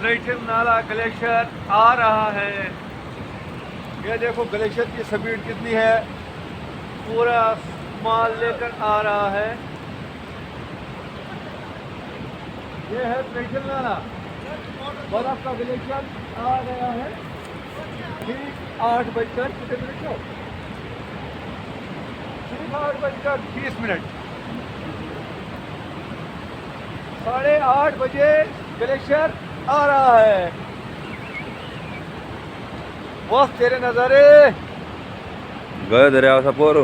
Traditional नाला glacier आ रहा है। ये देखो ग्लेशियर की स्पीड कितनी है, पूरा माल लेकर आ रहा है। ये है ट्रेडिशनल नाला, बर्फ का ग्लेशियर आ गया है। ठीक 8 बजकर कितने मिनट हो, ठीक 8 बजकर 20 मिनट, 8:30 बजे ग्लेशियर आ रहा है। बस तेरे नजारे गयो दर्या सपोरो